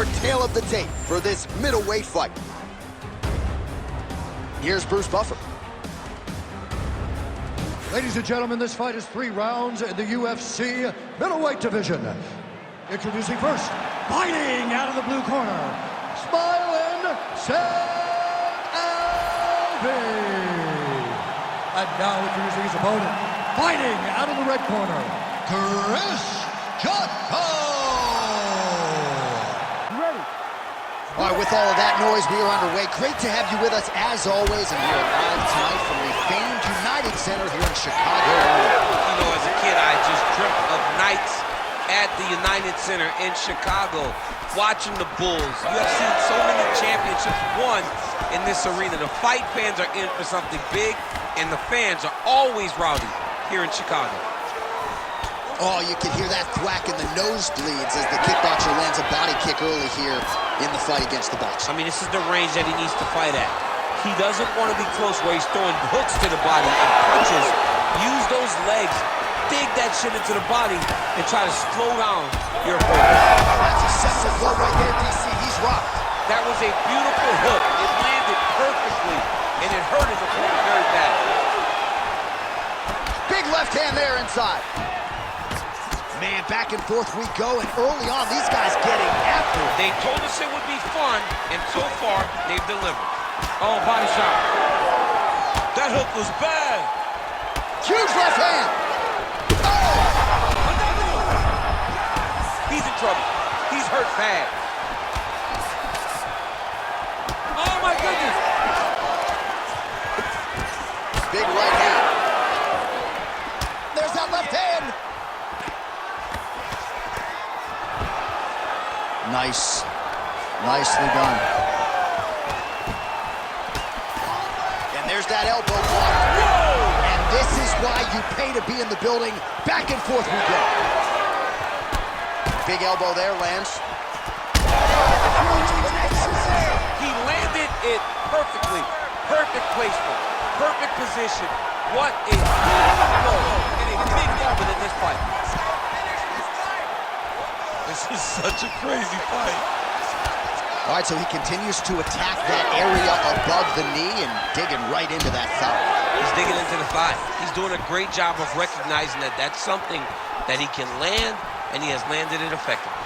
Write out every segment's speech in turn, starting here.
our tale of the tape for this middleweight fight. Here's Bruce Buffer. Ladies and gentlemen, this fight is 3 rounds in the UFC middleweight division. Introducing first, fighting out of the blue corner, Smiling Sam Alvey. And now introducing his opponent, fighting out of the red corner, Chris Jotko. Ready. All right, with all of that noise, we are underway. Great to have you with us as always, and we are live tonight from the famed United Center here in Chicago. You know, as a kid, I just dreamt of nights at the United Center in Chicago, watching the Bulls. You have seen so many championships won in this arena. The fight fans are in for something big, and the fans are always rowdy here in Chicago. Oh, you can hear that thwack in the nosebleeds as the kickboxer lands a body kick early here in the fight against the boxer. I mean, this is the range that he needs to fight at. He doesn't want to be close where he's throwing hooks to the body and punches. Use those legs, dig that shit into the body, and try to slow down your opponent. That's a seminal blow right there, DC. He's rocked. That was a beautiful hook. It landed perfectly, and it hurt his opponent very bad. Big left hand there inside. Man, back and forth we go, and early on, these guys getting after it. They told us it would be fun, and so far, they've delivered. Oh, body shot. That hook was bad. Huge left hand. Oh! He's in trouble. He's hurt bad. Oh, my goodness. Big right hand. There's that left hand. Nice. Nicely done. And there's that elbow block. And this is why you pay to be in the building. Back and forth we go. Big elbow there, lands. He landed it perfectly. Perfect placement. Perfect position. What a big blow and a big moment in this fight. This is such a crazy fight. All right, so he continues to attack that area above the knee and digging right into that thigh. He's digging into the thigh. He's doing a great job of recognizing that that's something that he can land, and he has landed it effectively.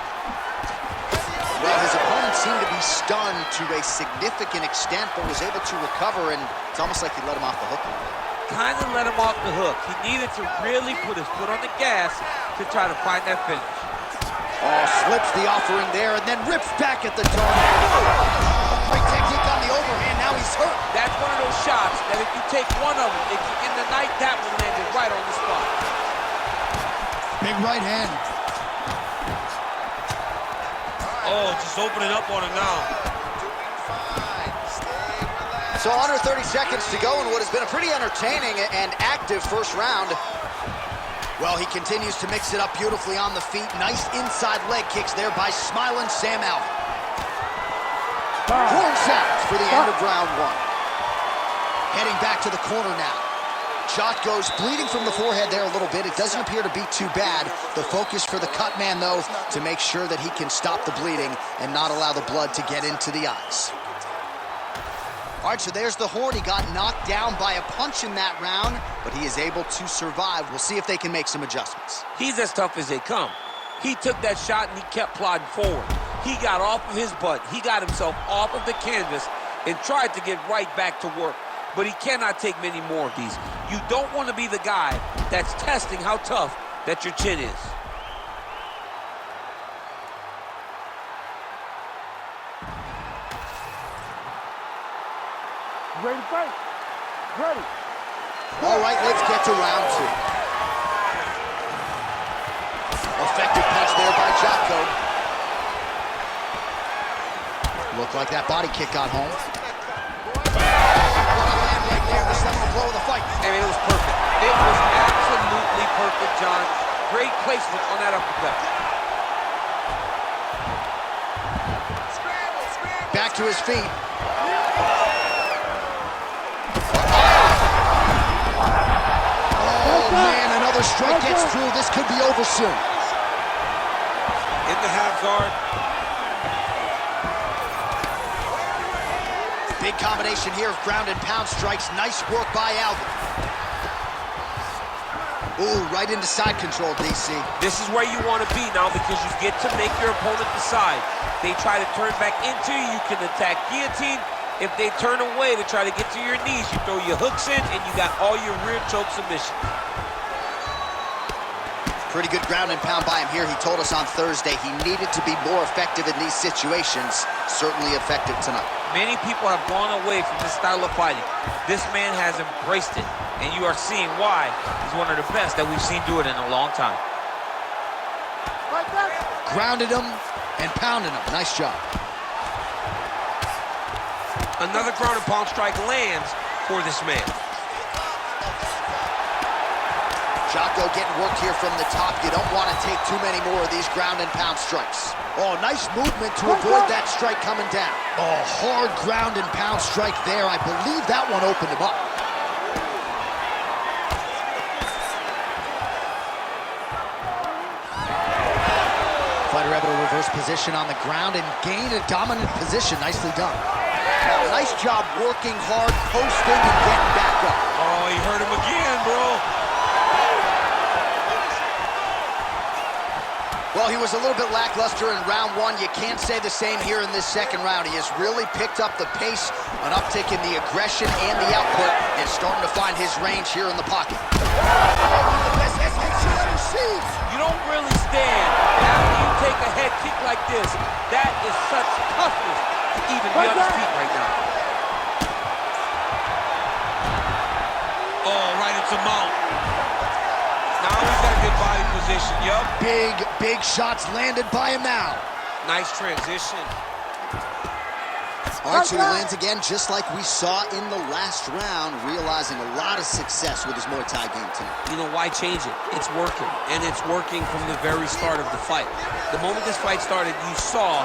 Well, his opponent seemed to be stunned to a significant extent, but was able to recover, and it's almost like he let him off the hook a little bit. Kind of let him off the hook. He needed to really put his foot on the gas to try to find that finish. Oh, slips the offering there and then rips back at the target. Great technique on the overhand. Now he's hurt. That's one of those shots that if you take one of them, if you in the night, that one landed right on the spot. Big right hand. Oh, just opening up on it now. So under 30 seconds to go in what has been a pretty entertaining and active first round. Well, he continues to mix it up beautifully on the feet. Nice inside leg kicks there by Smiling Sam Alvey. Horn sounds for the end of round 1. Heading back to the corner now. Shot goes bleeding from the forehead there a little bit. It doesn't appear to be too bad. The focus for the cut man, though, to make sure that he can stop the bleeding and not allow the blood to get into the eyes. All right, so there's the horn. He got knocked down by a punch in that round, but he is able to survive. We'll see if they can make some adjustments. He's as tough as they come. He took that shot and he kept plodding forward. He got off of his butt. He got himself off of the canvas and tried to get right back to work. But he cannot take many more of these. You don't want to be the guy that's testing how tough that your chin is. Ready to fight? Ready. All right, let's get to round 2. Effective punch there by Jotko. Looked like that body kick got home. Right there, the seminal blow of the fight. I mean, it was perfect. It was absolutely perfect, John. Great placement on that uppercut. Back to his feet. Oh, man, another strike gets through. This could be over soon. In the half guard. Big combination here of ground and pound strikes. Nice work by Alvin. Ooh, right into side control, DC. This is where you want to be now because you get to make your opponent decide. They try to turn back into you, you can attack guillotine. If they turn away to try to get to your knees, you throw your hooks in and you got all your rear choke submissions. Pretty good ground and pound by him here. He told us on Thursday he needed to be more effective in these situations. Certainly effective tonight. Many people have gone away from this style of fighting. This man has embraced it, and you are seeing why he's one of the best that we've seen do it in a long time. Grounded him and pounded him. Nice job. Another ground and pound strike lands for this man. Jocko getting work here from the top. You don't want to take too many more of these ground and pound strikes. Oh, nice movement to avoid that strike coming down. Oh, hard ground and pound strike there. I believe that one opened him up. Fighter able to reverse position on the ground and gain a dominant position. Nicely done. Oh, nice job working hard, posting, and getting back up. Oh, he hurt him again, bro. Well, he was a little bit lackluster in round one. You can't say the same here in this second round. He has really picked up the pace, an uptick in the aggression and the output, and starting to find his range here in the pocket. You don't really stand after you take a head kick like this. That is such toughness to even be on his feet right now. Oh, right into mount. Now he's got a good body position, yup. Big shots landed by him now. Nice transition. All right, so he lands again just like we saw in the last round, realizing a lot of success with his Muay Thai game tonight. You know, why change it? It's working, and it's working from the very start of the fight. The moment this fight started, you saw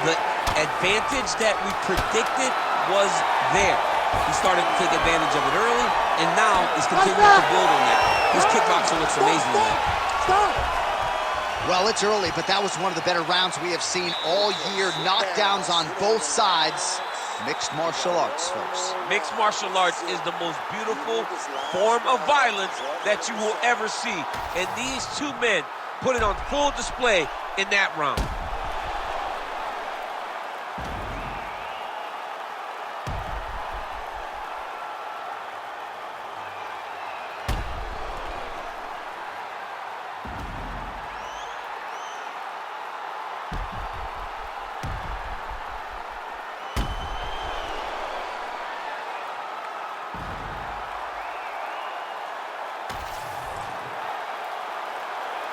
the advantage that we predicted was there. He started to take advantage of it early, and now is continuing to build on that. His kickboxing looks amazing tonight. Well, it's early, but that was one of the better rounds we have seen all year. Knockdowns on both sides. Mixed martial arts, folks. Mixed martial arts is the most beautiful form of violence that you will ever see. And these two men put it on full display in that round.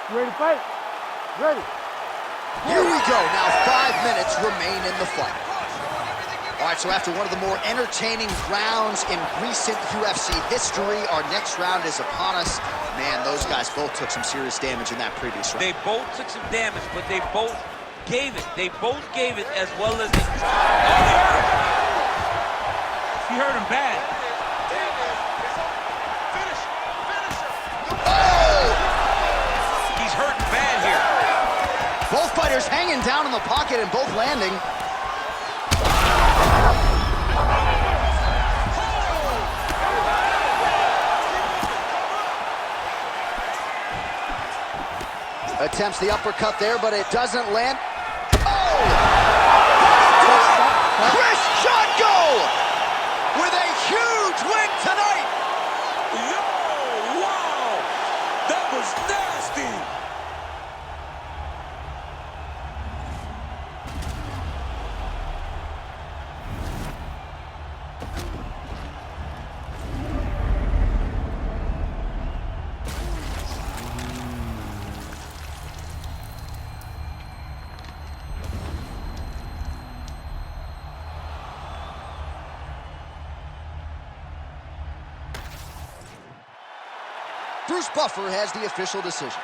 You ready to fight? Ready. Here we go. Now 5 minutes remain in the fight. All right, so after one of the more entertaining rounds in recent UFC history, our next round is upon us. Man, those guys both took some serious damage in that previous round. They both took some damage, but they both gave it. They both gave it as well as they tried. He hurt him bad. He's hurting bad here. Both fighters hanging down in the pocket and both landing. Attempts the uppercut there, but it doesn't land. Oh! Chris Jocko with a huge win tonight. Yo, wow! That was nasty! Bruce Buffer has the official decision.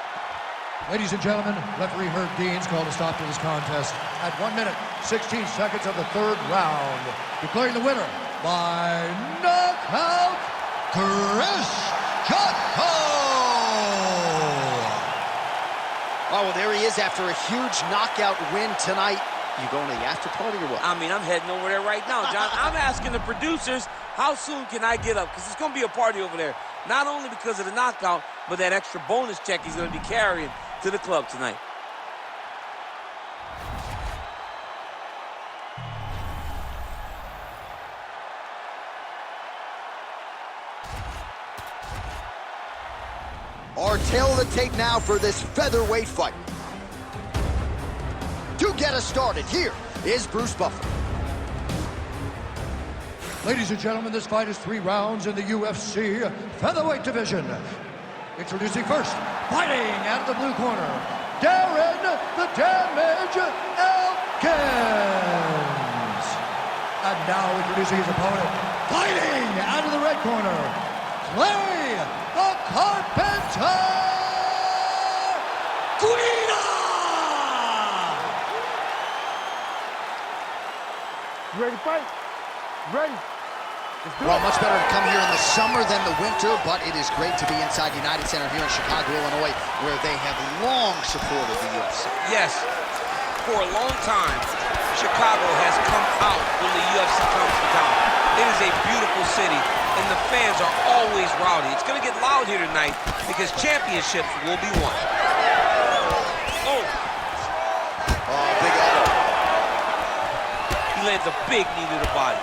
Ladies and gentlemen, referee Herb Dean's called a stop to this contest at 1 minute, 16 seconds of the third round, declaring the winner by knockout, Chris Jocko! Oh, well, there he is after a huge knockout win tonight. You going to the after party or what? I mean, I'm heading over there right now, John. I'm asking the producers, how soon can I get up? Because it's going to be a party over there. Not only because of the knockout, but that extra bonus check he's going to be carrying to the club tonight. Our tail of the tape now for this featherweight fight. To get us started, here is Bruce Buffer. Ladies and gentlemen, this fight is 3 rounds in the UFC featherweight division. Introducing first, fighting out of the blue corner, Darren the Damage Elkins. And now introducing his opponent, fighting out of the red corner, Clay the Carpenter Guida. You ready to fight? Ready. Well, much better to come here in the summer than the winter, but it is great to be inside United Center here in Chicago, Illinois, where they have long supported the UFC. Yes, for a long time, Chicago has come out when the UFC comes to town. It is a beautiful city, and the fans are always rowdy. It's going to get loud here tonight because championships will be won. Oh, Big elbow. he lands a big knee to the body.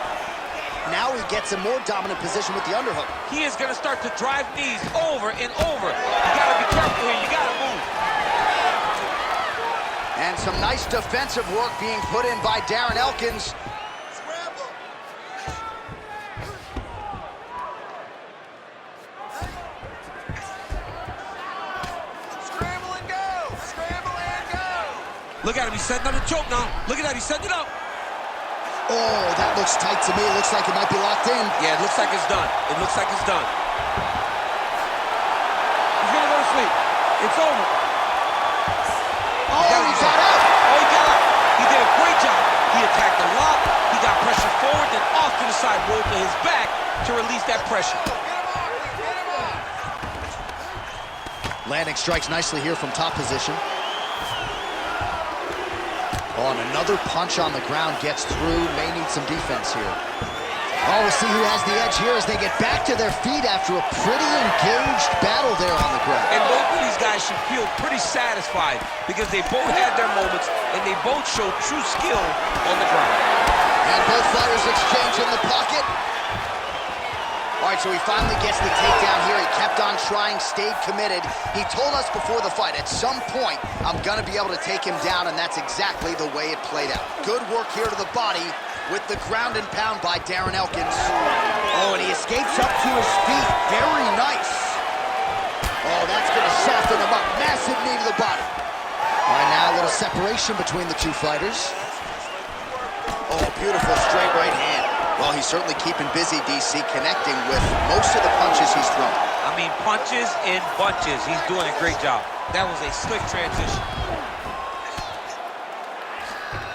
Now he gets a more dominant position with the underhook. He is going to start to drive knees over and over. You got to be careful here. You got to move. And some nice defensive work being put in by Darren Elkins. Scramble and go! Scramble and go! Look at him. He's setting up the choke now. Look at that. He's setting it up. Oh, that looks tight to me. It looks like it might be locked in. Yeah, it looks like it's done. It looks like it's done. He's going to go to sleep. It's over. Oh, he got out. Oh, he got out. He did a great job. He attacked the lock. He got pressure forward, then off to the side, rolled to his back to release that pressure. Landing strikes nicely here from top position. Oh, and another punch on the ground gets through. May need some defense here. Oh, we'll see who has the edge here as they get back to their feet after a pretty engaged battle there on the ground. And both of these guys should feel pretty satisfied because they both had their moments and they both showed true skill on the ground. And both fighters exchange in the pocket. All right, so he finally gets the takedown here. He kept on trying, stayed committed. He told us before the fight, at some point, I'm gonna be able to take him down, and that's exactly the way it played out. Good work here to the body with the ground and pound by Darren Elkins. Oh, and he escapes up to his feet. Very nice. Oh, that's gonna soften him up. Massive knee to the body. All right, now a little separation between the two fighters. Oh, beautiful straight right hand. Well, he's certainly keeping busy, DC, connecting with most of the punches he's thrown. I mean, punches in bunches. He's doing a great job. That was a slick transition.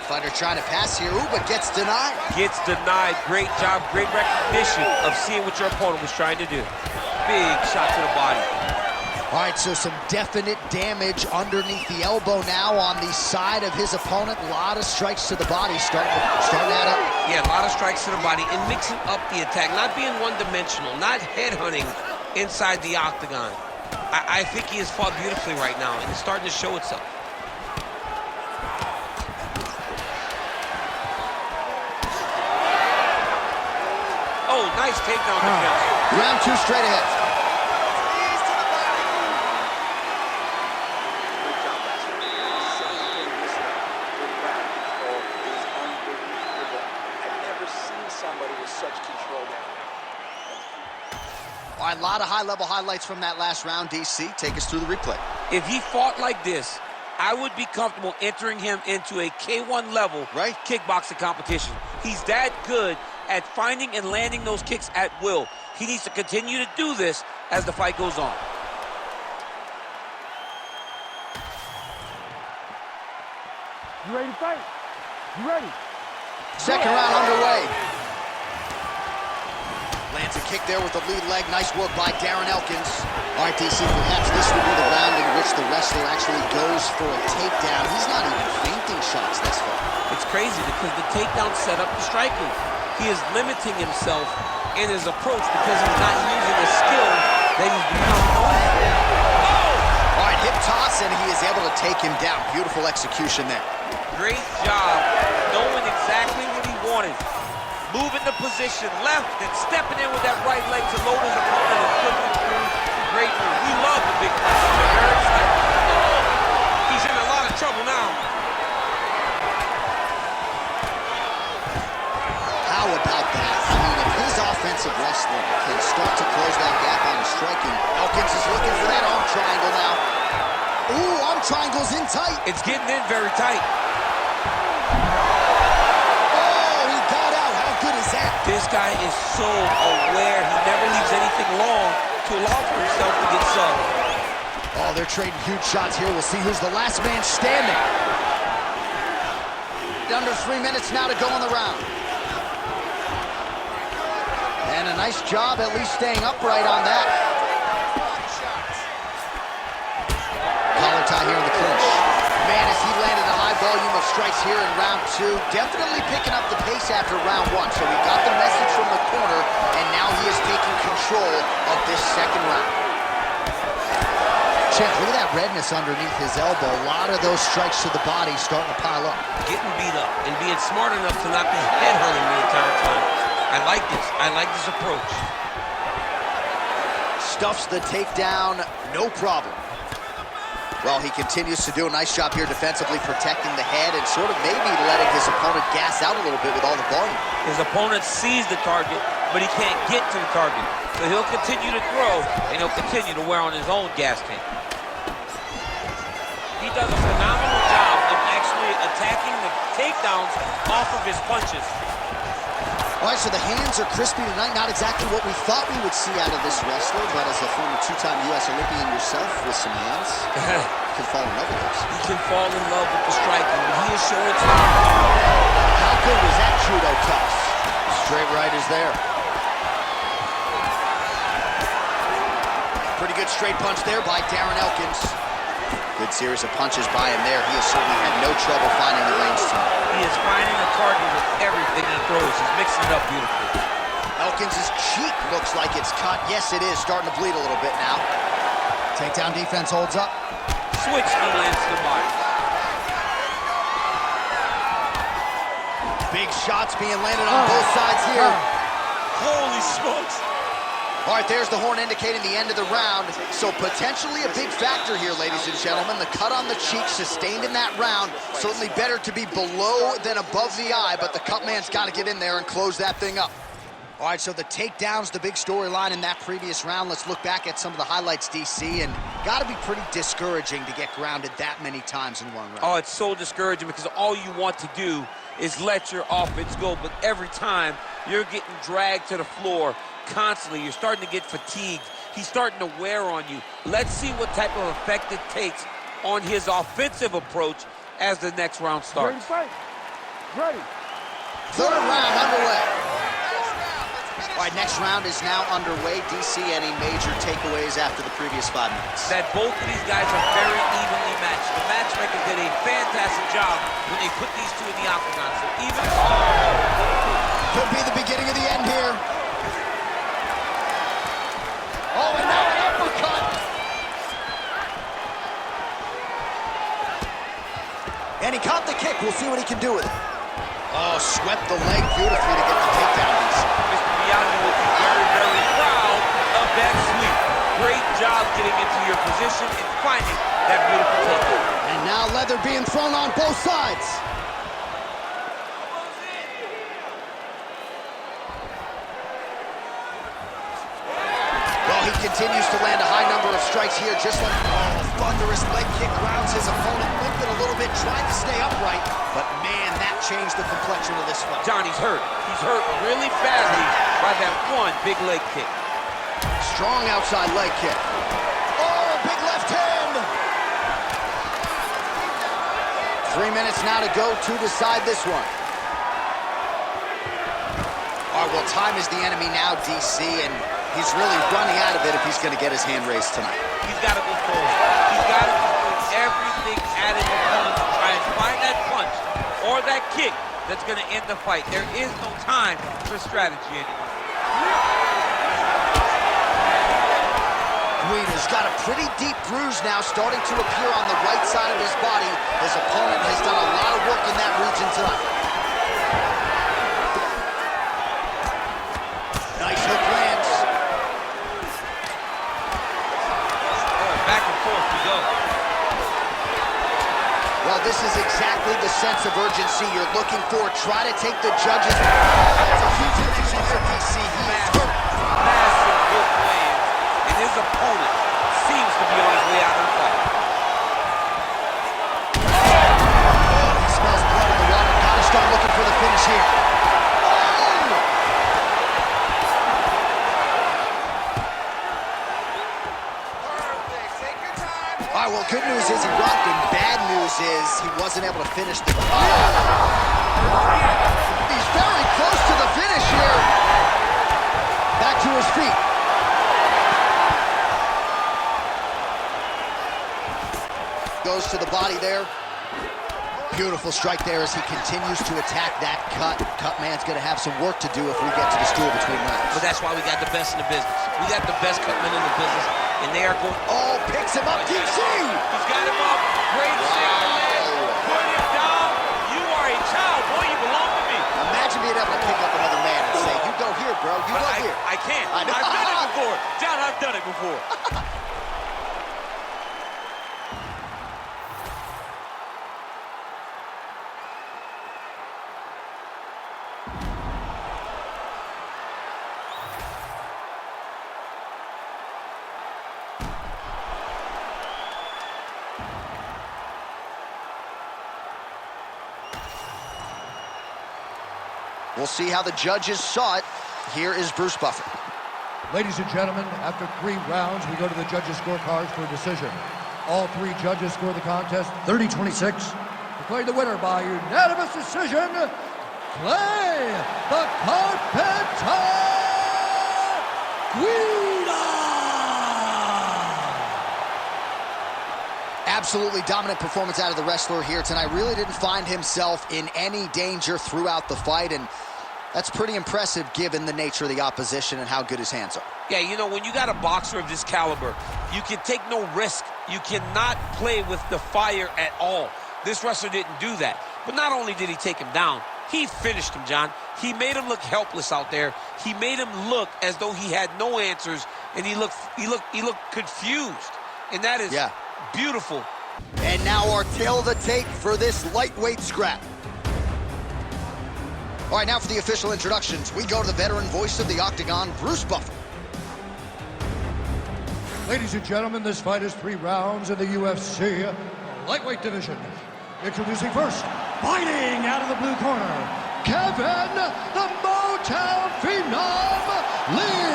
Fighter trying to pass here, ooh, but gets denied. Gets denied. Great job. Great recognition of seeing what your opponent was trying to do. Big shot to the body. All right, so some definite damage underneath the elbow now on the side of his opponent. A lot of strikes to the body starting that up. Yeah, a lot of strikes to the body and mixing up the attack, not being one-dimensional, not headhunting inside the octagon. I think he has fought beautifully right now, and it's starting to show itself. Oh, nice takedown defense. Round 2 straight ahead. All right, a lot of high-level highlights from that last round, DC. Take us through the replay. If he fought like this, I would be comfortable entering him into a K1 level kickboxing competition. He's that good at finding and landing those kicks at will. He needs to continue to do this as the fight goes on. You ready to fight? You ready? Second round underway. Lands Lands a kick there with the lead leg. Nice work by Darren Elkins. All right, DC, perhaps this would be the round in which the wrestler actually goes for a takedown. He's not even feinting shots thus far. It's crazy because the takedown set up the striking. He is limiting himself in his approach because he's not using a skill that he's become known for. Oh! All right, hip toss, and he is able to take him down. Beautiful execution there. Great job knowing exactly what he wanted. Moving the position left and stepping in with that right leg to load his opponent and flip him through. Great move. We love the big punches. They're very exciting. Oh, he's in a lot of trouble now. How about that? I mean, if his offensive wrestling can start to close that gap on his striking, Elkins is looking for that arm triangle now. Ooh, arm triangle's in tight. It's getting in very tight. This guy is so aware. He never leaves anything long to allow for himself to get subbed. Oh, they're trading huge shots here. We'll see who's the last man standing. Under 3 minutes now to go in the round. And a nice job at least staying upright on that. Collar tie here in the clinch. Man, as he landed a high volume of strikes here in round 2, definitely picking up the pace after round 1. So we got the message from the corner, and now he is taking control of this second round. Champ, look at that redness underneath his elbow. A lot of those strikes to the body starting to pile up. Getting beat up and being smart enough to not be head hurting the entire time. I like this. I like this approach. Stuffs the takedown, no problem. Well, he continues to do a nice job here defensively, protecting the head and sort of maybe letting his opponent gas out a little bit with all the volume. His opponent sees the target, but he can't get to the target. So he'll continue to throw, and he'll continue to wear on his own gas tank. He does a phenomenal job of actually attacking the takedowns off of his punches. All right, so the hands are crispy tonight. Not exactly what we thought we would see out of this wrestler, but as a former 2-time U.S. Olympian yourself with some hands, you can fall in love with those. He can fall in love with the striking, but he is showing to How good was that judo toss? Straight right is there. Pretty good straight punch there by Darren Elkins. Good series of punches by him there. He has certainly had no trouble finding the range tonight. He is finding a target with everything he throws. He's mixing it up beautifully. Elkins' cheek looks like it's cut. Yes, it is. Starting to bleed a little bit now. Takedown defense holds up. Switch and lands to the body. Big shots being landed on both sides here. Holy smokes. All right, there's the horn indicating the end of the round. So potentially a big factor here, ladies and gentlemen. The cut on the cheek sustained in that round. Certainly better to be below than above the eye, but the cut man's got to get in there and close that thing up. All right, so the takedown's the big storyline in that previous round. Let's look back at some of the highlights, DC, and got to be pretty discouraging to get grounded that many times in one round. Oh, it's so discouraging because all you want to do is let your offense go, but every time you're getting dragged to the floor constantly. You're starting to get fatigued. He's starting to wear on you. Let's see what type of effect it takes on his offensive approach as the next round starts. Ready, fight. Ready. Third round underway. All right, next round is now underway. DC, any major takeaways after the previous 5 minutes? That both of these guys are very evenly matched. The matchmaker did a fantastic job when they put these two in the octagon. So even could be the beginning of the end here. Oh, and now an uppercut. And he caught the kick. We'll see what he can do with it. Oh, swept the leg beautifully to get the takedown. Mr. Miyagi will be very, very proud of that sweep. Great job getting into your position and finding that beautiful takedown. And now leather being thrown on both sides. He continues to land a high number of strikes here, just like thunderous leg kick grounds his opponent, limping a little bit, trying to stay upright, but man, that changed the complexion of this fight. Johnny's hurt. He's hurt really badly by that one big leg kick. Strong outside leg kick. Oh, big left hand! 3 minutes now to go to decide this one. All right, well, time is the enemy now, DC, and he's really running out of it if he's going to get his hand raised tonight. He's got to go forward. He's got to put everything at his opponent to try and find that punch or that kick that's going to end the fight. There is no time for strategy anymore. Guida's got a pretty deep bruise now starting to appear on the right side of his body. His opponent has done a lot of work in that region tonight. Nice hook lands. Oh, back and forth we go. Well, this is exactly the sense of urgency you're looking for. Try to take the judges. That's a huge addition for DC. He is hurt. Massive hook lands, and his opponent seems to be on his way out of the fight. Oh, he smells blood in the water. Gotta start looking for the finish here. Perfect. Take your time. All right, well, good news is he rocked him. Bad news is he wasn't able to finish the... He's very close to the finish here. Back to his feet. Goes to the body there. Beautiful strike there as he continues to attack that cut. Cut man's going to have some work to do if we get to the stool between rounds. But that's why we got the best in the business. We got the best cutmen in the business, and they are going... Oh, picks him up, DC! He's got him up. Great single leg. Put him down. You are a child. Boy, you belong to me. Imagine being able to pick up another man and say, you go here, bro. You go here. I can't. I know. I've done it before. John, I've done it before. We'll see how the judges saw it. Here is Bruce Buffer. Ladies and gentlemen, after 3 rounds, we go to the judges' scorecards for a decision. All 3 judges score the contest 30-26. Declared the winner by unanimous decision, Clay the Carpenter Guida! Absolutely dominant performance out of the wrestler here tonight. Really didn't find himself in any danger throughout the fight, and that's pretty impressive given the nature of the opposition and how good his hands are. Yeah, you know, when you got a boxer of this caliber, you can take no risk. You cannot play with the fire at all. This wrestler didn't do that. But not only did he take him down, he finished him, John. He made him look helpless out there. He made him look as though he had no answers, and he looked confused. And that is beautiful. And now our tail of the tape for this lightweight scrap. All right, now for the official introductions, we go to the veteran voice of the Octagon, Bruce Buffer. Ladies and gentlemen, this fight is 3 rounds in the UFC lightweight division. Introducing first, fighting out of the blue corner, Kevin the Motown Phenom Lee.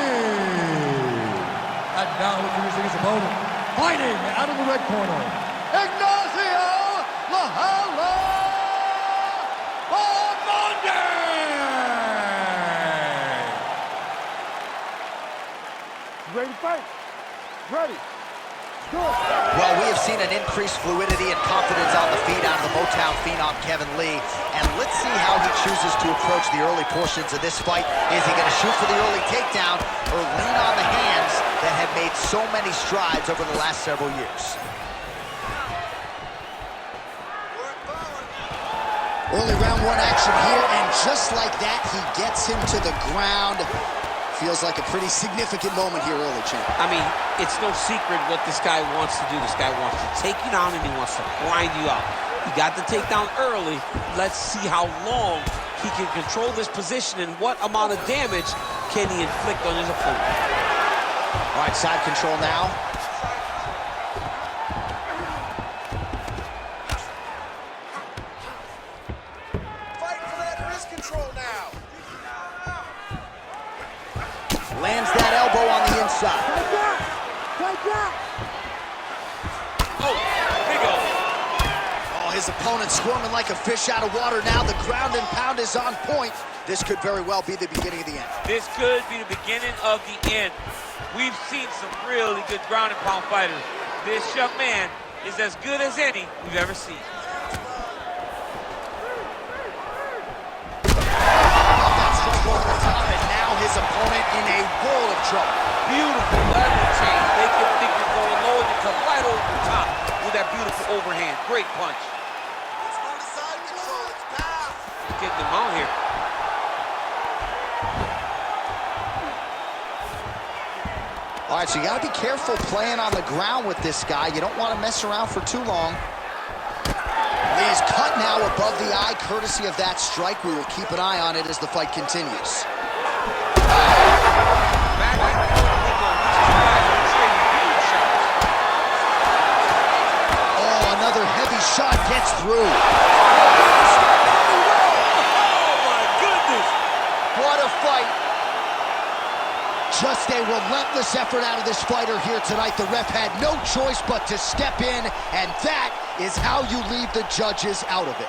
And now introducing his opponent, fighting out of the red corner, Ignacio Lahala Monday. Ready to fight? Ready. Good. Well, we have seen an increased fluidity and confidence on the feet out of the Motown Phenom, Kevin Lee. And let's see how he chooses to approach the early portions of this fight. Is he going to shoot for the early takedown or lean on the hands that have made so many strides over the last several years? Early round 1 action here, and just like that, he gets him to the ground. Feels like a pretty significant moment here early, champ. I mean, it's no secret what this guy wants to do. This guy wants to take you down and he wants to grind you out. He got the takedown early. Let's see how long he can control this position and what amount of damage can he inflict on his opponent. All right, side control now. Fight for that wrist control now. Lands that elbow on the inside. Take that. Take that. Oh, big elbow. Oh, his opponent squirming like a fish out of water now. The ground and pound is on point. This could very well be the beginning of the end. This could be the beginning of the end. We've seen some really good ground and pound fighters. This young man is as good as any we've ever seen. That strike over the top, and now his opponent in a world of trouble. Beautiful level change. Make him think you're going low and you come right over the top with that beautiful overhand. Great punch. It's not a side control, it's power. Getting him out here. All right, so you got to be careful playing on the ground with this guy. You don't want to mess around for too long. He's cut now above the eye, courtesy of that strike. We will keep an eye on it as the fight continues. Oh, another heavy shot gets through. Oh, my goodness. What a fight. Just a relentless effort out of this fighter here tonight. The ref had no choice but to step in, and that is how you leave the judges out of it.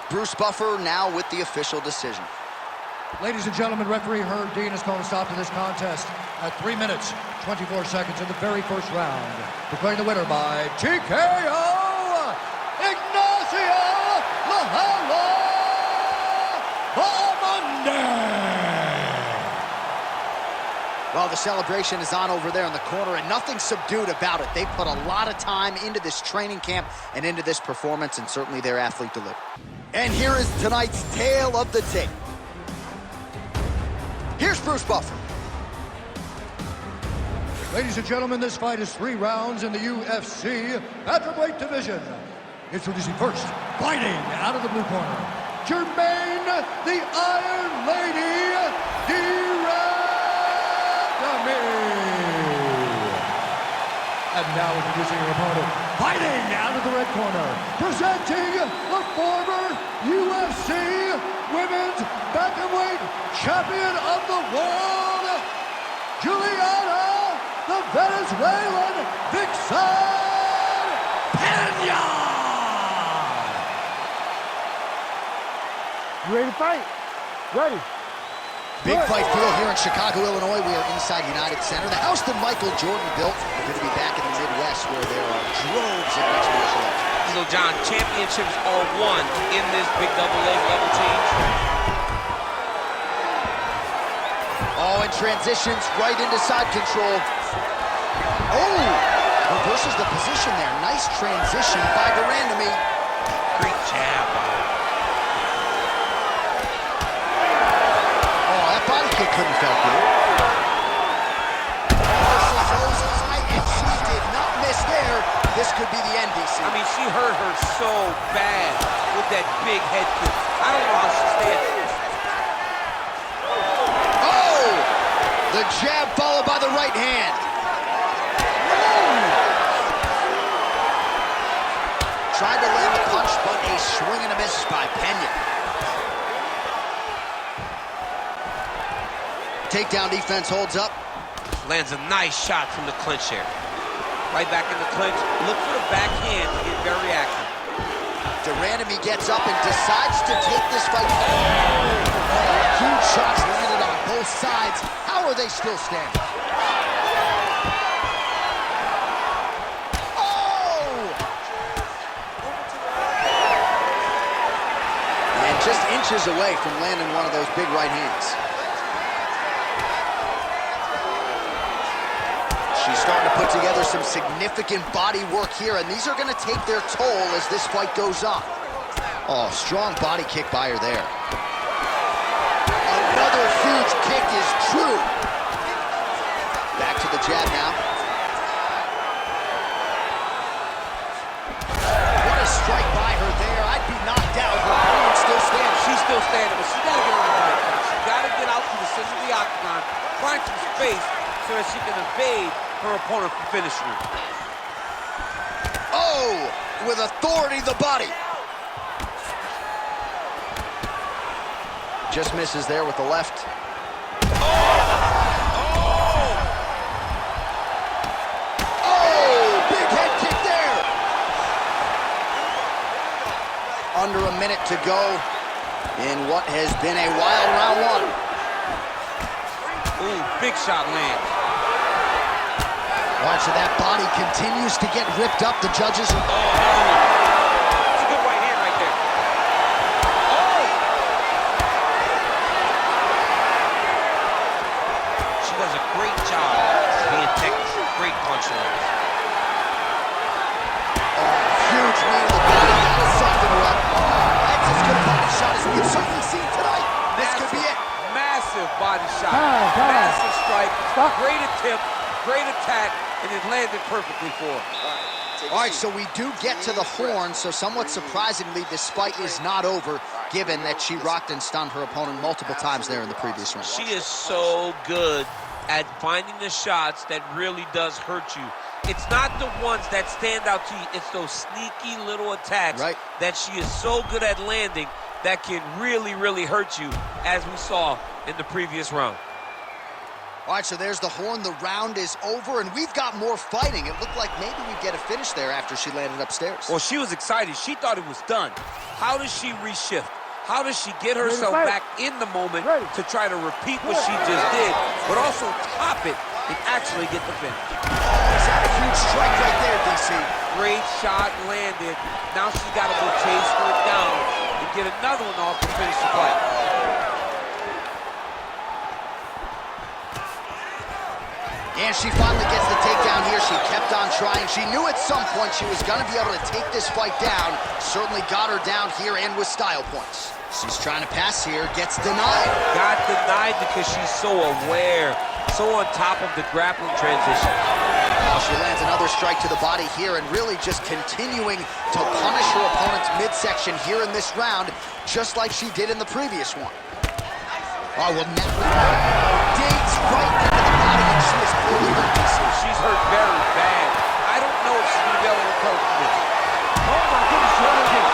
Bruce Buffer now with the official decision. Ladies and gentlemen, referee Herb Dean has called a stop to this contest at 3 minutes, 24 seconds in the very first round. Declaring the winner by TKO, Ignacio Bahamondes. Well, the celebration is on over there in the corner, and nothing subdued about it. They put a lot of time into this training camp and into this performance, and certainly their athlete delivered. And here is tonight's tale of the tape. Here's Bruce Buffer. Ladies and gentlemen, this fight is 3 rounds in the UFC Bantamweight division. Introducing first, fighting out of the blue corner, Jermaine the Iron Lady And now introducing your opponent, fighting out of the red corner, presenting the former UFC Women's Bantamweight Champion of the World, Juliana, the Venezuelan Vixen Pena! You ready to fight? Ready. Big fight field here in Chicago, Illinois. We are inside United Center. The house that Michael Jordan built. Good to be back in the Midwest where there are droves of mixed martial arts. You know, John, championships are won in this big double leg level change. Oh, and transitions right into side control. Oh, reverses the position there. Nice transition by Durandamy. Great jab. Couldn't felt good. Versus those high, and she did not miss there. This could be the end, DC. I mean, she hurt her so bad with that big head kick. I don't know how she stayed. Oh! The jab followed by the right hand. Tried to land the punch, but a swing and a miss by Pena. Takedown defense holds up. Lands a nice shot from the clinch here. Right back in the clinch. Look for the backhand to get very active. Durandamy gets up and decides to take this fight. Huge shots landed on both sides. How are they still standing? Oh! And just inches away from landing one of those big right hands. She's starting to put together some significant body work here, and these are going to take their toll as this fight goes on. Oh, strong body kick by her there. Another huge kick is true. Back to the jab now. What a strike by her there. I'd be knocked out. Her opponent still standing. She's still standing, but she got to get on the right. She got to get out to the center of the octagon, find some space, so that she can evade her opponent from finishing her. Oh, with authority, the body. Just misses there with the left. Oh, big head kick there. Under a minute to go in what has been a wild round one. Ooh, big shot lands. Watch, so that body continues to get ripped up. The judges. Oh, that's a good right hand right there. Oh! She does a great job being technical. Great punchline. Huge knee to the body. That is something to up. That's as good a body shot as we've certainly seen tonight. This could be it. Massive body shot. Time. Massive strike. Stop. Great attempt. Great attack. And it landed perfectly for her. All right, so we do get to the horn, so somewhat surprisingly, this fight is not over, given that she rocked and stunned her opponent multiple times there in the previous round. She is so good at finding the shots that really does hurt you. It's not the ones that stand out to you. It's those sneaky little attacks that she is so good at landing that can really, really hurt you, as we saw in the previous round. All right, so there's the horn. The round is over, and we've got more fighting. It looked like maybe we'd get a finish there after she landed upstairs. Well, she was excited. She thought it was done. How does she reshift? How does she get herself back in the moment to try to repeat what she just did, but also top it and actually get the finish? He's had a huge strike right there, DC. Great shot landed. Now she's got to go chase her down and get another one off to finish the fight. And she finally gets the takedown here. She kept on trying. She knew at some point she was going to be able to take this fight down. Certainly got her down here and with style points. She's trying to pass here, gets denied. Got denied because she's so aware, so on top of the grappling transition. She lands another strike to the body here and really just continuing to punish her opponent's midsection here in this round, just like she did in the previous one. Oh, well, now digs right into the body, and she is clearly hurt. She's hurt very bad. I don't know if she's going to be able to recover from this. Oh, my goodness, she almost did.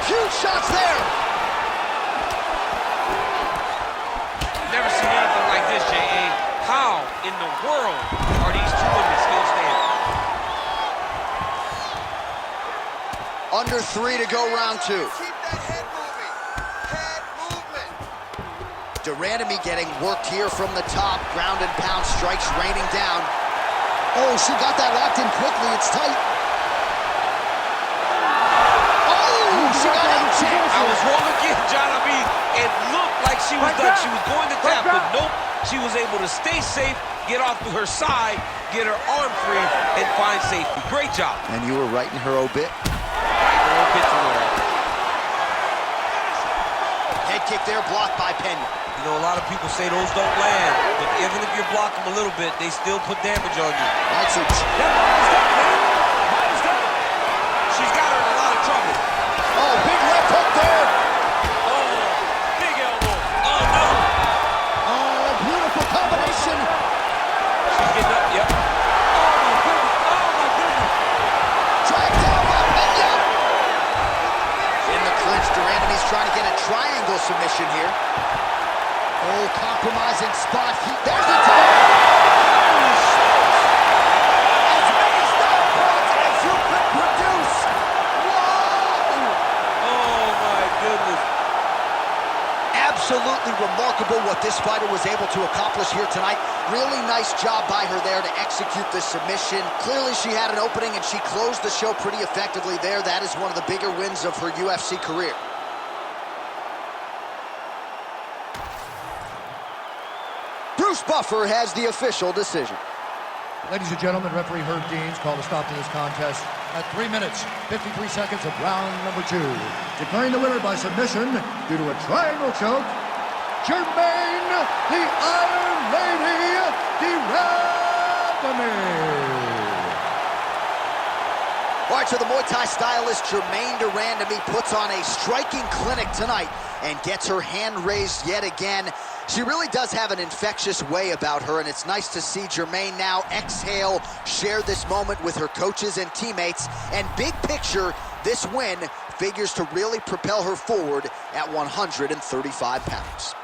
Huge shots there. Never seen anything like this, J.A. How in the world are these two women still standing? Under 3 to go, round 2. Keep that head moving. Head movement. Durandamy getting worked here from the top. Ground and pound strikes raining down. Oh, she got that locked in quickly. It's tight. Oh, she got out checked. I was wrong again, John. I mean, it looked like she was done. She was going to tap, but nope. She was able to stay safe, get off to her side, get her arm free, and find safety. Great job. And you were right in her obit. Head kick there, blocked by Pena. You know, a lot of people say those don't land, but even if you block them a little bit, they still put damage on you. That's it. She's got her in a lot of trouble. Oh, big left hook there. Oh, big elbow. Oh, no. Oh, beautiful combination. She's getting up, yep. Oh, my goodness. Oh, my goodness. Dragged down by Pena. In the clinch, Durandamy's trying to get a triangle submission here. Oh, compromising spot. There's the time. As many style points as you could produce. Whoa! Oh, my goodness. Absolutely remarkable what this fighter was able to accomplish here tonight. Really nice job by her there to execute the submission. Clearly she had an opening and she closed the show pretty effectively there. That is one of the bigger wins of her UFC career. Bruce Buffer has the official decision. Ladies and gentlemen, referee Herb Deans called a stop to this contest at 3 minutes, 53 seconds of round number 2. Declaring the winner by submission due to a triangle choke, Jermaine, the Iron Lady, Durandamy. All right, so the Muay Thai stylist Germaine Durand-to-me puts on a striking clinic tonight and gets her hand raised yet again. She really does have an infectious way about her, and it's nice to see Germaine now exhale, share this moment with her coaches and teammates, and big picture, this win figures to really propel her forward at 135 pounds.